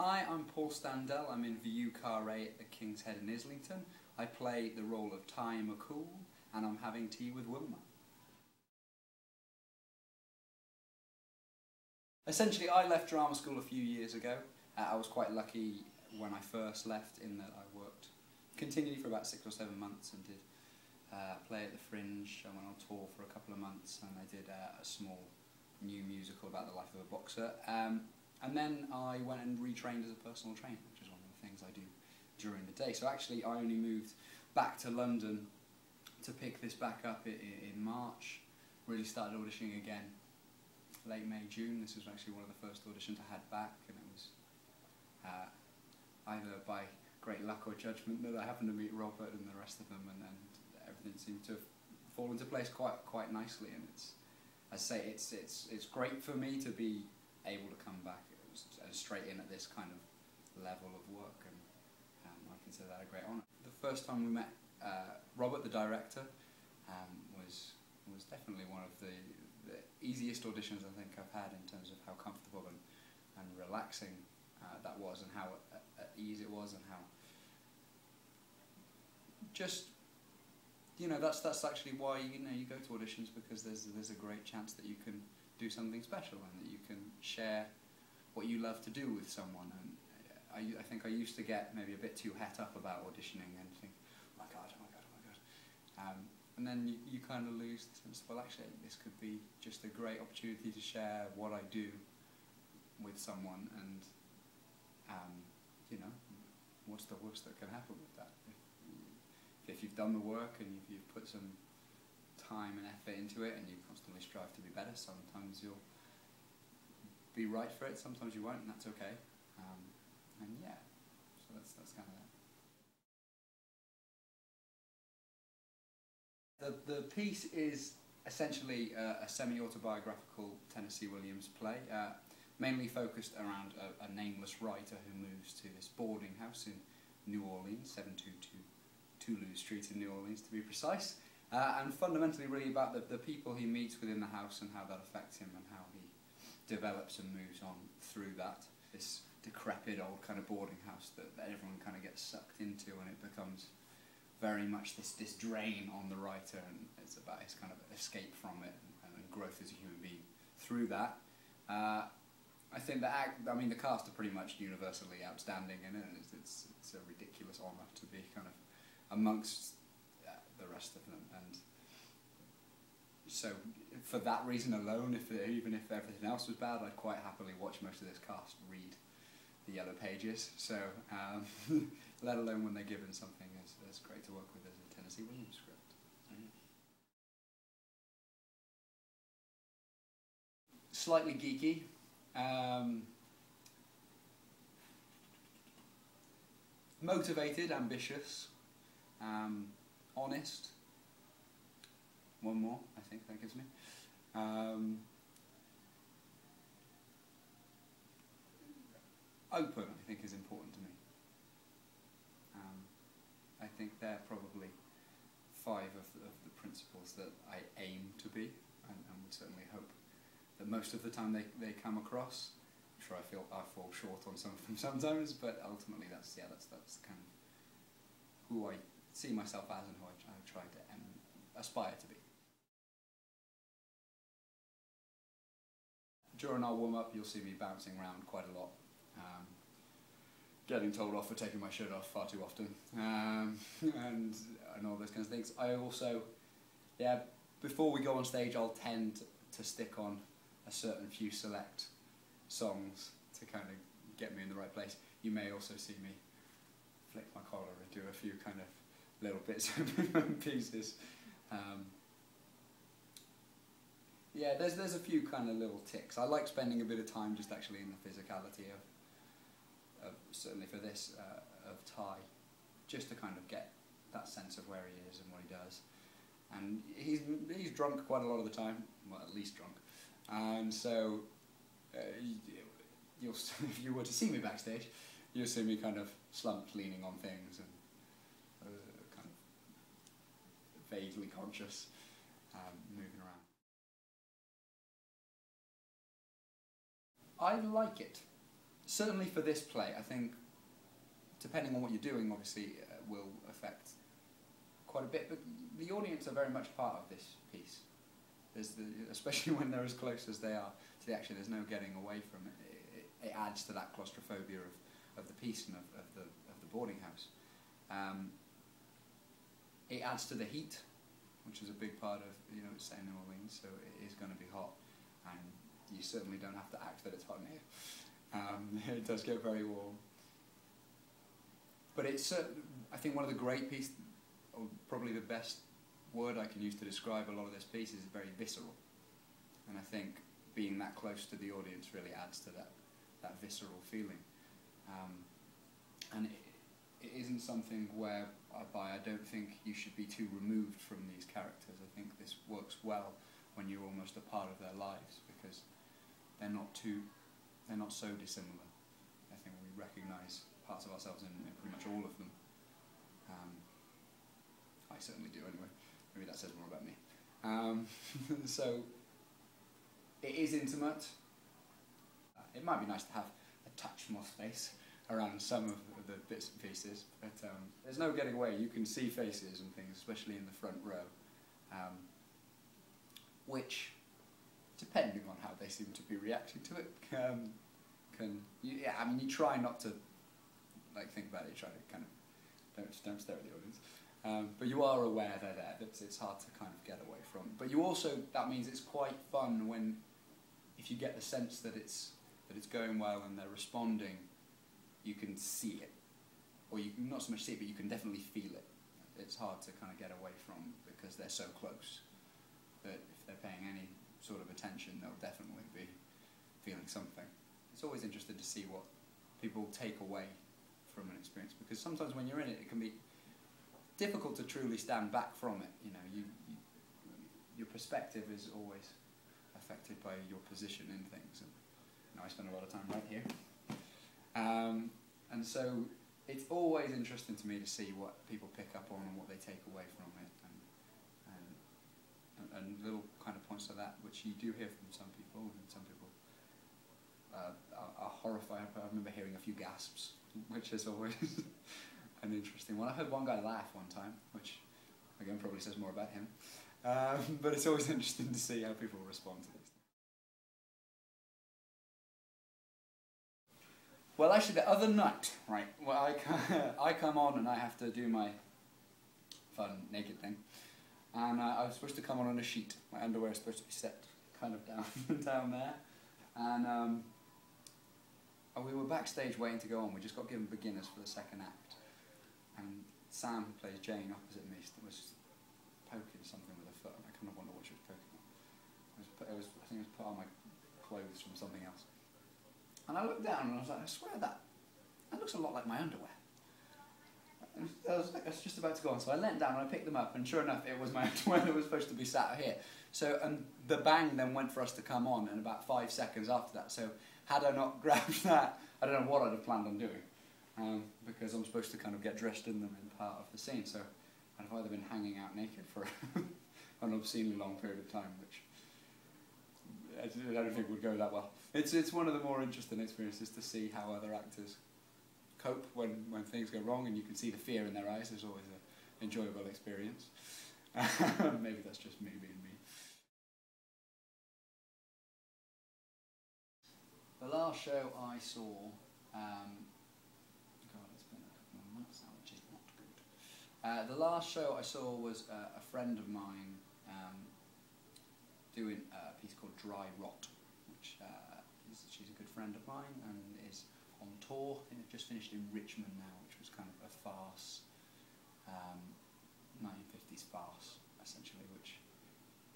Hi, I'm Paul Standell. I'm in Vieux, Carre at the King's Head in Islington. I play the role of Ty McCool, and I'm having tea with Wilma. Essentially, I left drama school a few years ago. I was quite lucky when I first left in that I worked continually for about 6 or 7 months and did play at the Fringe. I went on tour for a couple of months and I did a small new musical about the life of a boxer. And then I went and retrained as a personal trainer, which is one of the things I do during the day. So actually I only moved back to London to pick this back up in March. Really started auditioning again late May, June. This was actually one of the first auditions I had back, and it was either by great luck or judgment that I happened to meet Robert and the rest of them, and everything seemed to fall into place quite nicely. And it's, as I say, it's great for me to be able to come back straight in at this kind of level of work, and I consider that a great honour. The first time we met Robert, the director, was definitely one of the easiest auditions I think I've had in terms of how comfortable and relaxing that was, and how at ease it was, and how just, you know, that's actually why you go to auditions, because there's a great chance that you can do something special and that you can share what you love to do with someone. And I think I used to get maybe a bit too het up about auditioning and think, oh my god, oh my god, oh my god. And then you kind of lose the sense, well actually this could be just a great opportunity to share what I do with someone, and you know, what's the worst that can happen with that? If you've done the work and you've put some time and effort into it and you constantly strive to be better, sometimes you'll be right for it, sometimes you won't, and that's okay. And yeah, so that's kind of that. The piece is essentially a semi-autobiographical Tennessee Williams play, mainly focused around a nameless writer who moves to this boarding house in New Orleans, 722 Toulouse Street in New Orleans to be precise, and fundamentally really about the people he meets within the house and how that affects him and how he develops and moves on through that. This decrepit old kind of boarding house that everyone kind of gets sucked into, and it becomes very much this drain on the writer, and it's about his kind of escape from it and growth as a human being through that. I think the cast are pretty much universally outstanding in it, and it's a ridiculous honour to be kind of amongst the rest of them. And so for that reason alone, even if everything else was bad, I'd quite happily watch most of this cast read the yellow pages. So let alone when they're given something as great to work with as a Tennessee Williams script. Slightly geeky. Motivated, ambitious, honest. One more, I think that gives me. Open, I think, is important to me. I think they're probably 5 of the principles that I aim to be, and would certainly hope that most of the time they come across. I'm sure I fall short on some of them sometimes, but ultimately that's kind of who I see myself as and who I try to aspire to be. During our warm-up, you'll see me bouncing around quite a lot, getting told off for taking my shirt off far too often, and all those kinds of things. I also, before we go on stage, I'll tend to stick on a certain few select songs to kind of get me in the right place. You may also see me flick my collar and do a few kind of little bits and pieces. Yeah, there's a few kind of little ticks. I like spending a bit of time just actually in the physicality of certainly for this, of Ty, just to kind of get that sense of where he is and what he does. And he's drunk quite a lot of the time, well, at least drunk. And so, if you were to see me backstage, you'll see me kind of slumped, leaning on things, and kind of vaguely conscious, moving around. I like it. certainly for this play, I think, depending on what you're doing, obviously, will affect quite a bit, but the audience are very much part of this piece. Especially when they're as close as they are to the action, there's no getting away from it. It adds to that claustrophobia of the piece and of the boarding house. It adds to the heat, which is a big part of, it's set in New Orleans, so it is going to be hot, and you certainly don't have to act that it's hot in here. It does get very warm. But it's, I think one of the great pieces, or probably the best word I can use to describe a lot of this piece, is very visceral. And I think being that close to the audience really adds to that visceral feeling. And it isn't something whereby I don't think you should be too removed from these characters. I think this works well when you're almost a part of their lives, because they're not so dissimilar. I think we recognise parts of ourselves in pretty much all of them. I certainly do anyway. Maybe that says more about me. So it is intimate. It might be nice to have a touch more space around some of the bits and pieces, but there's no getting away. You can see faces and things, especially in the front row, which, depending on how they seem to be reacting to it, you try not to think about it. You try to kind of don't stare at the audience, but you are aware they're there. It's hard to kind of get away from. But you also, that means it's quite fun if you get the sense that it's going well and they're responding. You can see it, or you can not so much see it, but you can definitely feel it. It's hard to kind of get away from, because they're so close that if they're paying any sort of attention, they'll definitely be feeling something. It's always interesting to see what people take away from an experience, because sometimes when you're in it, it can be difficult to truly stand back from it. Your perspective is always affected by your position in things. And I spend a lot of time right here. And so it's always interesting to me to see what people pick up on and what they take away from it, and little kind of points like that, which you do hear from some people, and some people are horrified. I remember hearing a few gasps, which is always an interesting one. I heard one guy laugh one time, which again probably says more about him, but it's always interesting to see how people respond to this. Well, actually, the other night, right, I come on and I have to do my fun naked thing, and I was supposed to come on a sheet. My underwear is supposed to be set kind of down there, and we were backstage waiting to go on. We just got given beginners for the second act, and Sam, who plays Jane opposite me, was poking something with her foot, and I kind of wonder what she was poking at. I think it was put on my clothes from something else. And I looked down and I was like, I swear that looks a lot like my underwear. And I was just about to go on, so I leant down and I picked them up, and sure enough, it was my underwear that was supposed to be sat here. So, and the bang then went for us to come on, and about 5 seconds after that. So, had I not grabbed that, I don't know what I'd have planned on doing, because I'm supposed to kind of get dressed in them in part of the scene. So, I'd have either been hanging out naked for an obscenely long period of time, which I don't think would go that well. It's one of the more interesting experiences to see how other actors cope when things go wrong, and you can see the fear in their eyes. It's always an enjoyable experience. Maybe that's just me being me. The last show I saw, God, it's been a couple of months now, which is not good. The last show I saw was a friend of mine doing a piece called Dry Rot, which she's a good friend of mine and is on tour. I think they've just finished in Richmond now, which was kind of a farce, 1950s farce, essentially, which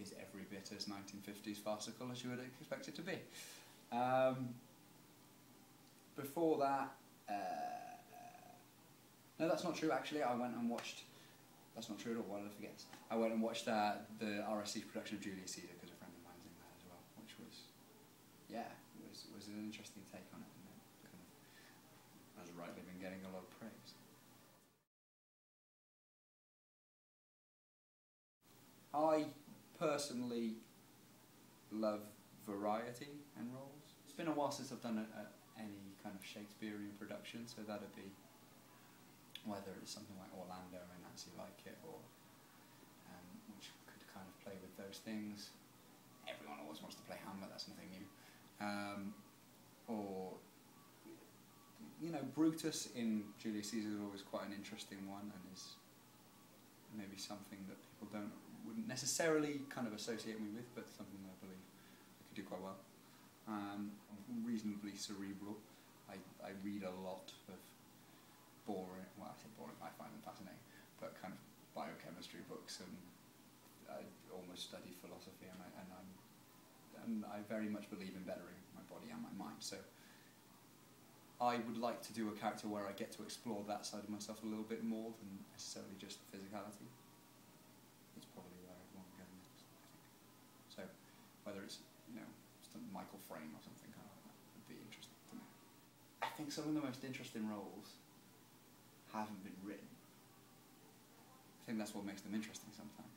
is every bit as 1950s farcical as you would expect it to be. Before that, no, that's not true actually. I went and watched, that's not true at all, why did I forget? I went and watched the RSC's production of Julius Caesar, because a friend of mine's in that as well, which was, yeah, it was an interesting take on it, and it kind of has rightly been getting a lot of praise. I personally love variety in roles. It's been a while since I've done any kind of Shakespearean production, so that'd be whether it's something like Orlando and Nancy Like It, or which could kind of play with those things. Everyone always wants to play Hamlet, that's nothing new. Or, you know, Brutus in Julius Caesar is always quite an interesting one, and is maybe something that people wouldn't necessarily kind of associate me with, but something that I believe I could do quite well. I'm reasonably cerebral. I read a lot of boring, well I say boring, I find them fascinating, but kind of biochemistry books, and I almost study philosophy, and I very much believe in bettering my body and my mind, so I would like to do a character where I get to explore that side of myself a little bit more than necessarily just physicality. That's probably where I'd want to go next, I think. So whether it's, you know, Michael Frayn or something kind of like that would be interesting to me. I think some of the most interesting roles haven't been written. I think that's what makes them interesting sometimes.